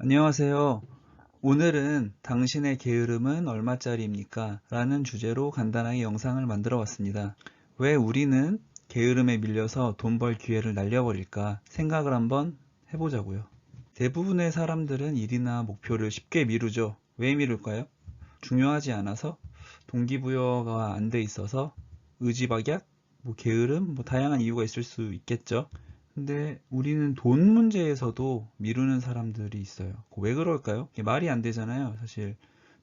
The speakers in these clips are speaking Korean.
안녕하세요. 오늘은 당신의 게으름은 얼마짜리입니까? 라는 주제로 간단하게 영상을 만들어 봤습니다. 왜 우리는 게으름에 밀려서 돈 벌 기회를 날려버릴까 생각을 한번 해보자고요. 대부분의 사람들은 일이나 목표를 쉽게 미루죠. 왜 미룰까요? 중요하지 않아서, 동기부여가 안 돼 있어서, 의지박약, 게으름, 다양한 이유가 있을 수 있겠죠. 근데 우리는 돈 문제에서도 미루는 사람들이 있어요. 왜 그럴까요? 이게 말이 안 되잖아요. 사실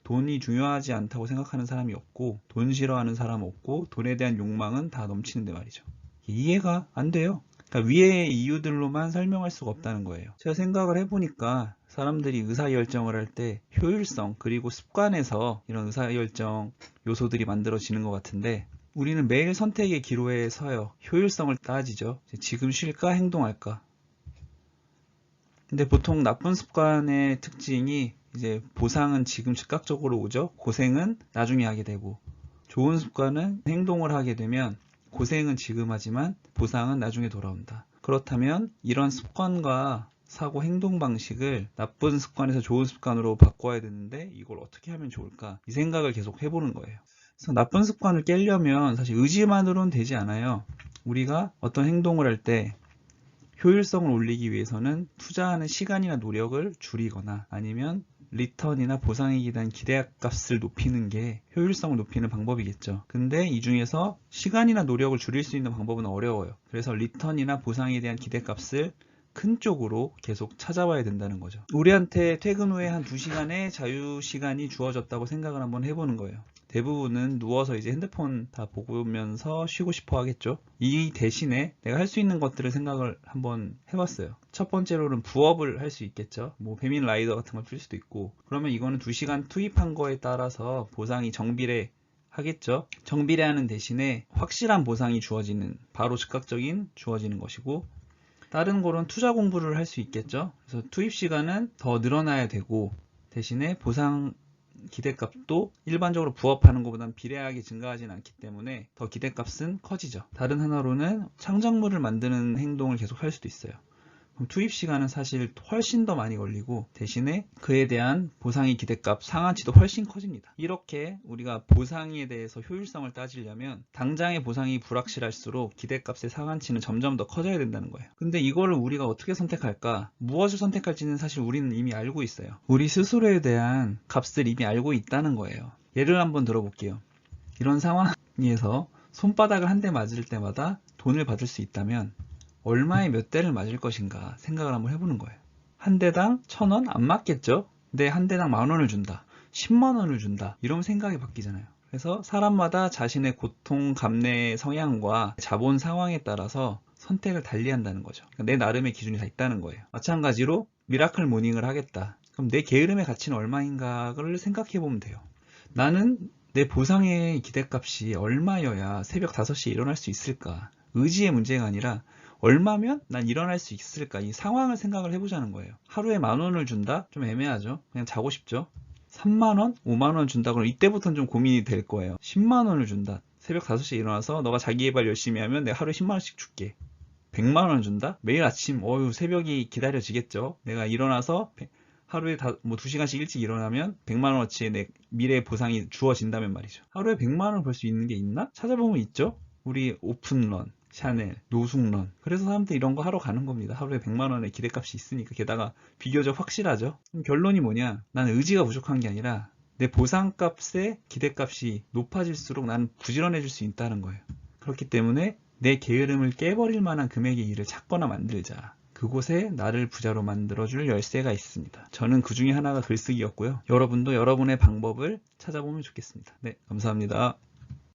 돈이 중요하지 않다고 생각하는 사람이 없고, 돈 싫어하는 사람 없고, 돈에 대한 욕망은 다 넘치는데 말이죠. 이해가 안 돼요. 그러니까 위의 이유들로만 설명할 수가 없다는 거예요. 제가 생각을 해보니까 사람들이 의사결정을 할 때 효율성 그리고 습관에서 이런 의사결정 요소들이 만들어지는 것 같은데, 우리는 매일 선택의 기로에 서요. 효율성을 따지죠. 지금 쉴까 행동할까. 근데 보통 나쁜 습관의 특징이 이제 보상은 지금 즉각적으로 오죠. 고생은 나중에 하게 되고, 좋은 습관은 행동을 하게 되면 고생은 지금 하지만 보상은 나중에 돌아온다. 그렇다면 이런 습관과 사고 행동 방식을 나쁜 습관에서 좋은 습관으로 바꿔야 되는데 이걸 어떻게 하면 좋을까? 이 생각을 계속 해보는 거예요. 그래서 나쁜 습관을 깨려면 사실 의지만으로는 되지 않아요. 우리가 어떤 행동을 할 때 효율성을 올리기 위해서는 투자하는 시간이나 노력을 줄이거나 아니면 리턴이나 보상에 대한 기대값을 높이는 게 효율성을 높이는 방법이겠죠. 근데 이 중에서 시간이나 노력을 줄일 수 있는 방법은 어려워요. 그래서 리턴이나 보상에 대한 기대값을 큰 쪽으로 계속 찾아봐야 된다는 거죠. 우리한테 퇴근 후에 한 2시간의 자유 시간이 주어졌다고 생각을 한번 해보는 거예요. 대부분은 누워서 이제 핸드폰 다 보면서 쉬고 싶어 하겠죠. 이 대신에 내가 할 수 있는 것들을 생각을 한번 해봤어요. 첫 번째로는 부업을 할 수 있겠죠. 배민 라이더 같은 걸 풀 수도 있고, 그러면 이거는 2시간 투입한 거에 따라서 보상이 정비례 하겠죠. 정비례하는 대신에 확실한 보상이 주어지는, 바로 즉각적인 주어지는 것이고, 다른 거는 투자 공부를 할 수 있겠죠. 그래서 투입 시간은 더 늘어나야 되고, 대신에 보상 기대값도 일반적으로 부업하는 것보다는 비례하게 증가하진 않기 때문에 더 기대값은 커지죠. 다른 하나로는 창작물을 만드는 행동을 계속 할 수도 있어요. 그럼 투입 시간은 사실 훨씬 더 많이 걸리고 대신에 그에 대한 보상의 기대값 상한치도 훨씬 커집니다. 이렇게 우리가 보상에 대해서 효율성을 따지려면 당장의 보상이 불확실할수록 기대값의 상한치는 점점 더 커져야 된다는 거예요. 근데 이거를 우리가 어떻게 선택할까? 무엇을 선택할지는 사실 우리는 이미 알고 있어요. 우리 스스로에 대한 값을 이미 알고 있다는 거예요. 예를 한번 들어볼게요. 이런 상황에서 손바닥을 한 대 맞을 때마다 돈을 받을 수 있다면 얼마에 몇 대를 맞을 것인가 생각을 한번 해보는 거예요. 한 대당 1,000원? 안 맞겠죠? 근데 한 대당 10,000원을 준다, 10만 원을 준다, 이러면 생각이 바뀌잖아요. 그래서 사람마다 자신의 고통 감내 성향과 자본 상황에 따라서 선택을 달리한다는 거죠. 그러니까 내 나름의 기준이 다 있다는 거예요. 마찬가지로 미라클 모닝을 하겠다. 그럼 내 게으름의 가치는 얼마인가를 생각해 보면 돼요. 나는 내 보상의 기대값이 얼마여야 새벽 5시에 일어날 수 있을까? 의지의 문제가 아니라 얼마면 난 일어날 수 있을까? 이 상황을 생각을 해보자는 거예요. 하루에 10,000원을 준다? 좀 애매하죠? 그냥 자고 싶죠? 3만원? 5만원 준다? 그럼 이때부터는 좀 고민이 될 거예요. 10만원을 준다. 새벽 5시에 일어나서 너가 자기계발 열심히 하면 내가 하루에 10만원씩 줄게. 100만원 준다? 매일 아침 새벽이 기다려지겠죠? 내가 일어나서 하루에 2시간씩 일찍 일어나면 100만원어치의 내 미래의 보상이 주어진다면 말이죠. 하루에 100만원을 벌 수 있는 게 있나? 찾아보면 있죠? 우리 오픈런, 샤넬, 노숙런. 그래서 사람들이 이런 거 하러 가는 겁니다. 하루에 100만원의 기대값이 있으니까. 게다가 비교적 확실하죠. 그럼 결론이 뭐냐? 나는 의지가 부족한 게 아니라 내 보상값의 기대값이 높아질수록 나는 부지런해질 수 있다는 거예요. 그렇기 때문에 내 게으름을 깨버릴 만한 금액의 일을 찾거나 만들자. 그곳에 나를 부자로 만들어줄 열쇠가 있습니다. 저는 그 중에 하나가 글쓰기였고요. 여러분도 여러분의 방법을 찾아보면 좋겠습니다. 네, 감사합니다.